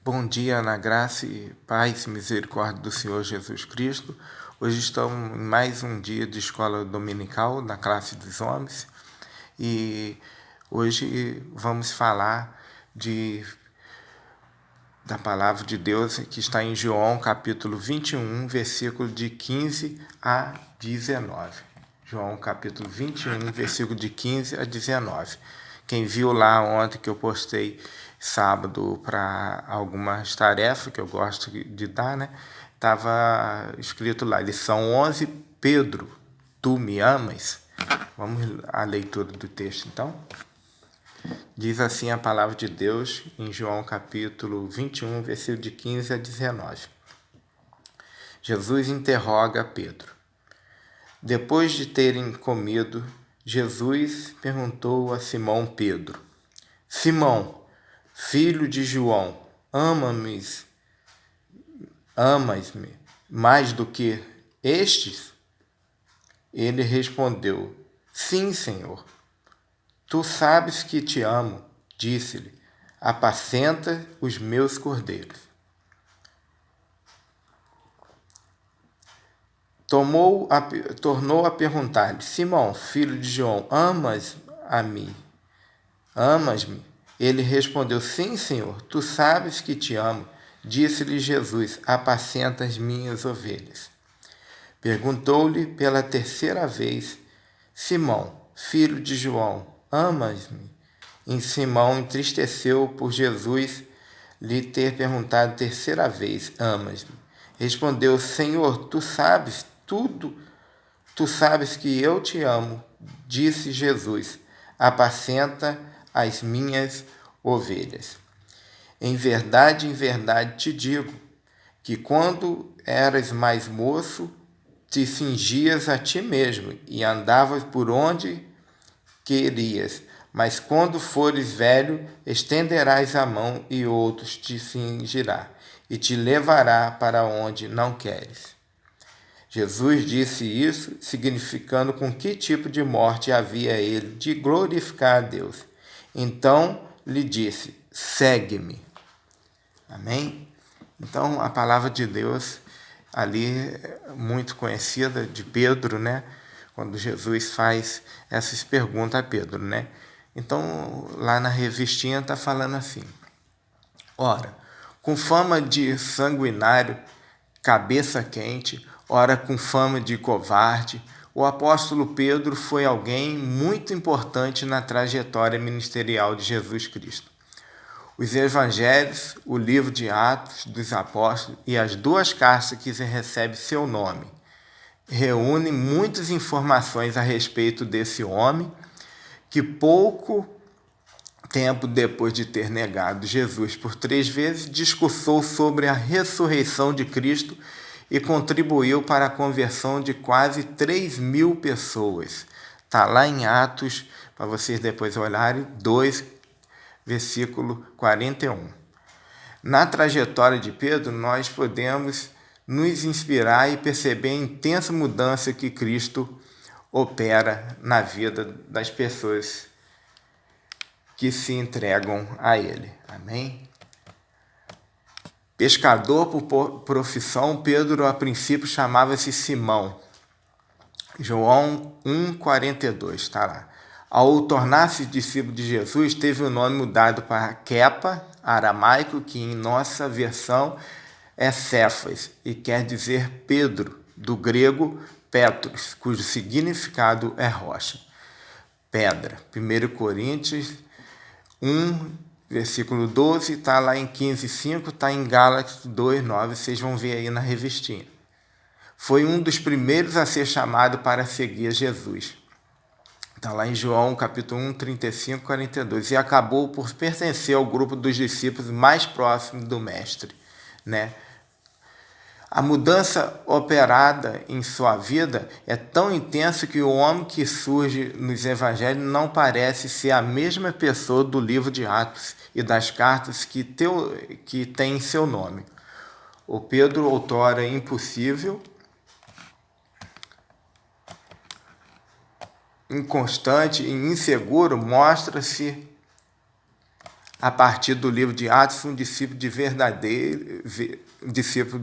Bom dia, na graça e paz e misericórdia do Senhor Jesus Cristo. Hoje estamos em mais um dia de escola dominical na classe dos homens e hoje vamos falar da palavra de Deus que está em João capítulo 21, versículo de 15 a 19. João capítulo 21, versículo de 15 a 19. Quem viu lá ontem que eu postei sábado para algumas tarefas que eu gosto de dar, né? Estava escrito lá, lição 11, Pedro, tu me amas? Vamos à leitura do texto então? Diz assim a palavra de Deus em João capítulo 21, versículo de 15 a 19. Jesus interroga Pedro. Depois de terem comido, Jesus perguntou a Simão Pedro: Simão, filho de João, amas-me mais do que estes? Ele respondeu: Sim, Senhor. Tu sabes que te amo, disse-lhe. Apacenta os meus cordeiros. Tornou a perguntar-lhe: Simão, filho de João, Amas-me? Ele respondeu: Sim, Senhor, tu sabes que te amo. Disse-lhe Jesus: Apacenta as minhas ovelhas. Perguntou-lhe pela terceira vez: Simão, filho de João, amas-me? E Simão entristeceu por Jesus lhe ter perguntado terceira vez: Amas-me? Respondeu: Senhor, tu sabes tudo, tu sabes que eu te amo. Disse Jesus: Apacenta as minhas ovelhas. Em verdade te digo que quando eras mais moço, te cingias a ti mesmo e andavas por onde querias. Mas quando fores velho, estenderás a mão e outros te cingirá e te levará para onde não queres. Jesus disse isso, significando com que tipo de morte havia ele de glorificar a Deus. Então lhe disse: segue-me. Amém? Então a palavra de Deus ali muito conhecida de Pedro, né? Quando Jesus faz essas perguntas a Pedro, né? Então lá na revistinha está falando assim: ora, com fama de sanguinário, cabeça quente, ora com fama de covarde, o apóstolo Pedro foi alguém muito importante na trajetória ministerial de Jesus Cristo. Os evangelhos, o livro de Atos dos Apóstolos e as duas cartas que recebe seu nome reúnem muitas informações a respeito desse homem que pouco tempo depois de ter negado Jesus por 3 vezes, discursou sobre a ressurreição de Cristo e contribuiu para a conversão de quase 3.000 pessoas. Está lá em Atos, para vocês depois olharem, 2, versículo 41. Na trajetória de Pedro, nós podemos nos inspirar e perceber a intensa mudança que Cristo opera na vida das pessoas que se entregam a Ele. Amém? Pescador por profissão, Pedro a princípio chamava-se Simão. João 1,42, está lá. Ao tornar-se discípulo de Jesus, teve o nome mudado para Kepa, aramaico, que em nossa versão é Cefas, e quer dizer Pedro, do grego Petros, cujo significado é rocha, pedra. 1 Coríntios 1, versículo 12, está lá em 15,5, está em Gálatas 2,9, vocês vão ver aí na revistinha. Foi um dos primeiros a ser chamado para seguir Jesus. Está lá em João, capítulo 1, 35, 42. E acabou por pertencer ao grupo dos discípulos mais próximos do Mestre, né? A mudança operada em sua vida é tão intensa que o homem que surge nos evangelhos não parece ser a mesma pessoa do livro de Atos e das cartas que tem seu nome. O Pedro, outrora impossível, inconstante e inseguro, mostra-se a partir do livro de Atos, um discípulo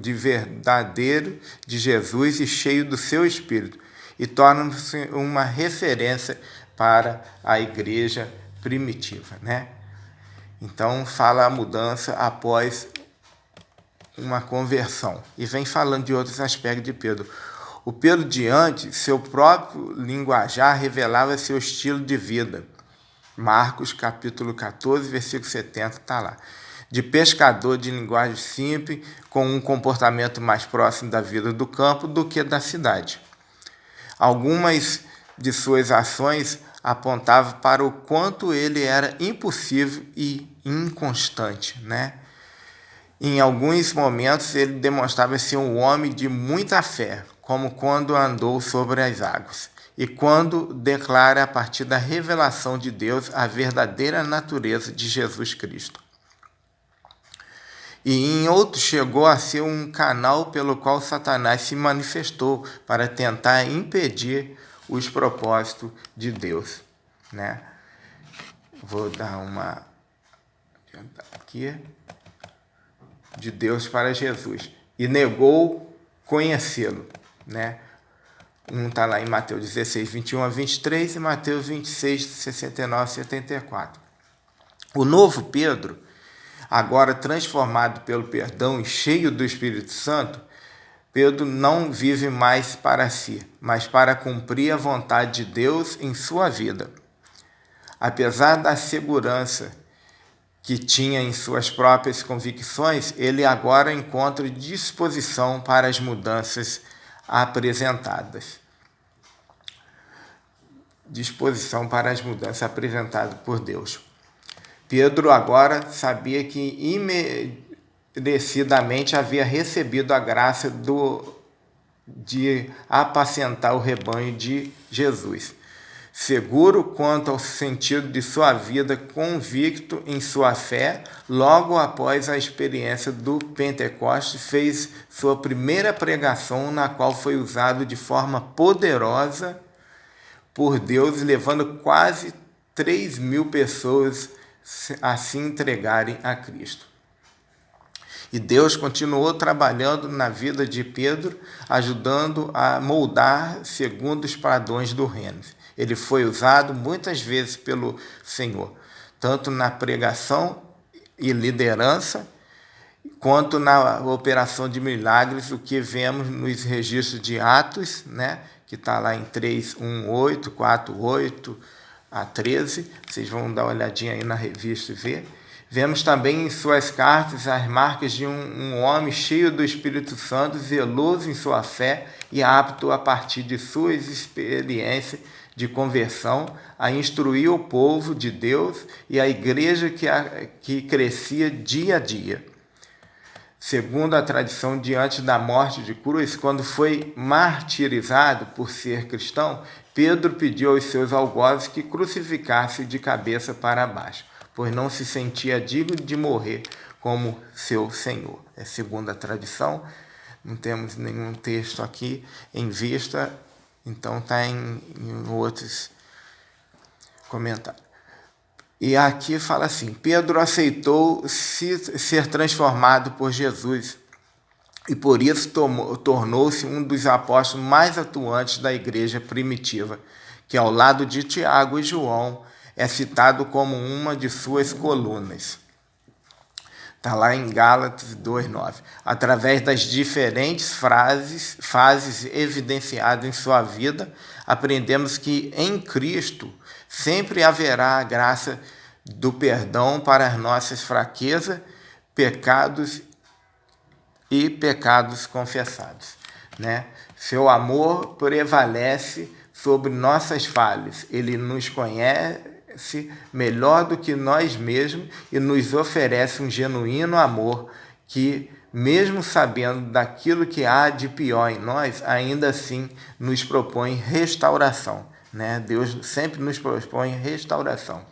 verdadeiro de Jesus e cheio do seu Espírito, e torna-se uma referência para a igreja primitiva, né? Então, fala a mudança após uma conversão. E vem falando de outros aspectos de Pedro. O Pedro de antes, seu próprio linguajar revelava seu estilo de vida. Marcos, capítulo 14, versículo 70, está lá. De pescador de linguagem simples, com um comportamento mais próximo da vida do campo do que da cidade. Algumas de suas ações apontavam para o quanto ele era impossível e inconstante, né? Em alguns momentos ele demonstrava ser um homem de muita fé, como quando andou sobre as águas, e quando declara a partir da revelação de Deus a verdadeira natureza de Jesus Cristo. E em outros chegou a ser um canal pelo qual Satanás se manifestou para tentar impedir os propósitos de Deus, né? Vou dar uma aqui de Deus para Jesus e negou conhecê-lo, né? Um está lá em Mateus 16, 21 a 23 e Mateus 26, 69 a 74. O novo Pedro, agora transformado pelo perdão e cheio do Espírito Santo, Pedro não vive mais para si, mas para cumprir a vontade de Deus em sua vida. Apesar da segurança que tinha em suas próprias convicções, ele agora encontra disposição para as mudanças apresentadas. Disposição para as mudanças apresentadas por Deus. Pedro agora sabia que imerecidamente havia recebido a graça de apacentar o rebanho de Jesus. Seguro quanto ao sentido de sua vida, convicto em sua fé, logo após a experiência do Pentecostes, fez sua primeira pregação, na qual foi usado de forma poderosa por Deus, levando quase 3.000 pessoas a se entregarem a Cristo. E Deus continuou trabalhando na vida de Pedro, ajudando a moldar segundo os padrões do reino. Ele foi usado muitas vezes pelo Senhor, tanto na pregação e liderança, quanto na operação de milagres, o que vemos nos registros de Atos, né, que está lá em 3:1-8, 4:8 a 13, vocês vão dar uma olhadinha aí na revista e ver. Vemos também em suas cartas as marcas de um homem cheio do Espírito Santo, zeloso em sua fé e apto, a partir de suas experiências de conversão, a instruir o povo de Deus e a igreja que crescia dia a dia. Segundo a tradição, diante da morte de cruz, quando foi martirizado por ser cristão, Pedro pediu aos seus algozes que crucificassem de cabeça para baixo, pois não se sentia digno de morrer como seu Senhor. É segundo a tradição, não temos nenhum texto aqui em vista, então está em outros comentários. E aqui fala assim: Pedro aceitou ser transformado por Jesus e por isso tornou-se um dos apóstolos mais atuantes da igreja primitiva, que ao lado de Tiago e João é citado como uma de suas colunas. Está lá em Gálatas 2:9. Através das diferentes fases evidenciadas em sua vida, aprendemos que em Cristo sempre haverá a graça do perdão para as nossas fraquezas, pecados e pecados confessados, né? Seu amor prevalece sobre nossas falhas. Ele nos conhece melhor do que nós mesmos e nos oferece um genuíno amor que, mesmo sabendo daquilo que há de pior em nós, ainda assim nos propõe restauração, né? Deus sempre nos propõe restauração.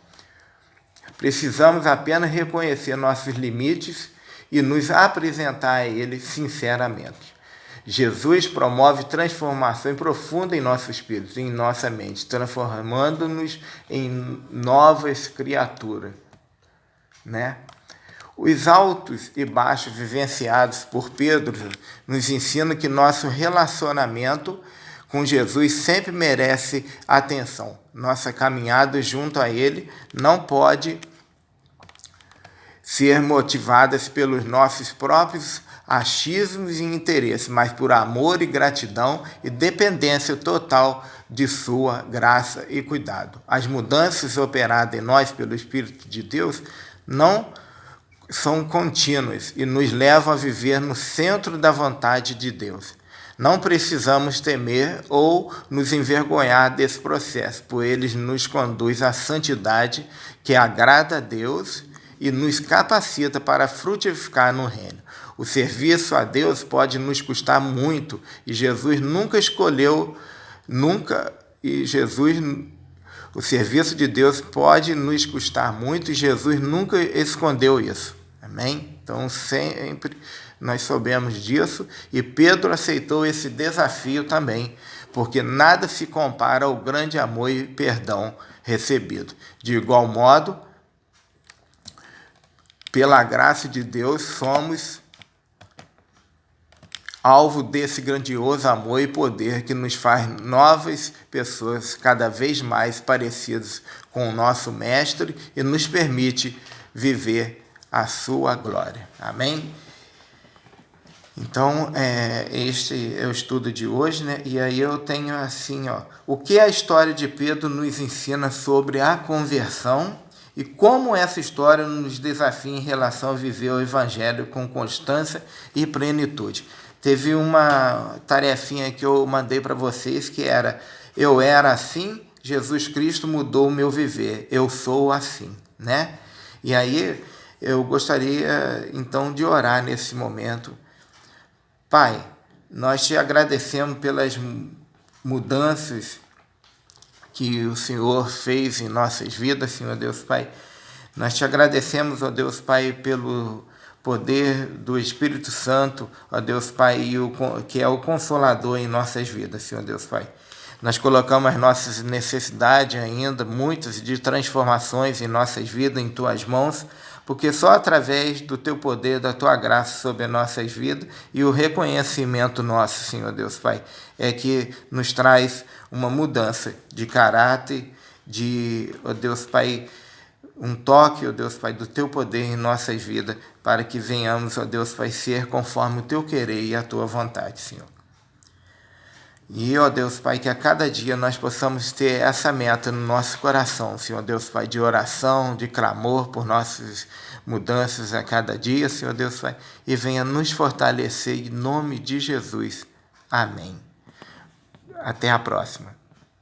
Precisamos apenas reconhecer nossos limites e nos apresentar a Ele sinceramente. Jesus promove transformação profunda em nosso espírito, em nossa mente, transformando-nos em novas criaturas. né? Os altos e baixos vivenciados por Pedro nos ensinam que nosso relacionamento com Jesus sempre merece atenção. Nossa caminhada junto a Ele não pode ser motivada pelos nossos próprios achismos e interesses, mas por amor e gratidão e dependência total de sua graça e cuidado. As mudanças operadas em nós pelo Espírito de Deus não são contínuas e nos levam a viver no centro da vontade de Deus. Não precisamos temer ou nos envergonhar desse processo, pois ele nos conduz à santidade que agrada a Deus e nos capacita para frutificar no reino. O serviço a Deus pode nos custar muito e Jesus nunca escolheu, o serviço de Deus pode nos custar muito e Jesus nunca escondeu isso. Amém? Então, sempre nós soubemos disso e Pedro aceitou esse desafio também, porque nada se compara ao grande amor e perdão recebido. De igual modo, pela graça de Deus, somos alvo desse grandioso amor e poder que nos faz novas pessoas cada vez mais parecidas com o nosso Mestre e nos permite viver a sua glória. Amém? Então, este é o estudo de hoje, né? E aí eu tenho assim, o que a história de Pedro nos ensina sobre a conversão e como essa história nos desafia em relação a viver o Evangelho com constância e plenitude. Teve uma tarefinha que eu mandei para vocês que era: eu era assim, Jesus Cristo mudou o meu viver, eu sou assim, né? E aí eu gostaria então de orar nesse momento. Pai, nós te agradecemos pelas mudanças que o Senhor fez em nossas vidas, Senhor Deus Pai. Nós te agradecemos, ó Deus Pai, pelo poder do Espírito Santo, ó Deus Pai, que é o Consolador em nossas vidas, Senhor Deus Pai. Nós colocamos as nossas necessidades ainda, muitas de transformações em nossas vidas, em Tuas mãos, porque só através do Teu poder, da Tua graça sobre as nossas vidas e o reconhecimento nosso, Senhor Deus Pai, é que nos traz uma mudança de caráter, ó Deus Pai, um toque, ó Deus Pai, do Teu poder em nossas vidas, para que venhamos, ó Deus Pai, ser conforme o Teu querer e a Tua vontade, Senhor. E, ó Deus Pai, que a cada dia nós possamos ter essa meta no nosso coração, Senhor Deus Pai, de oração, de clamor por nossas mudanças a cada dia, Senhor Deus Pai, e venha nos fortalecer em nome de Jesus. Amém. Até a próxima.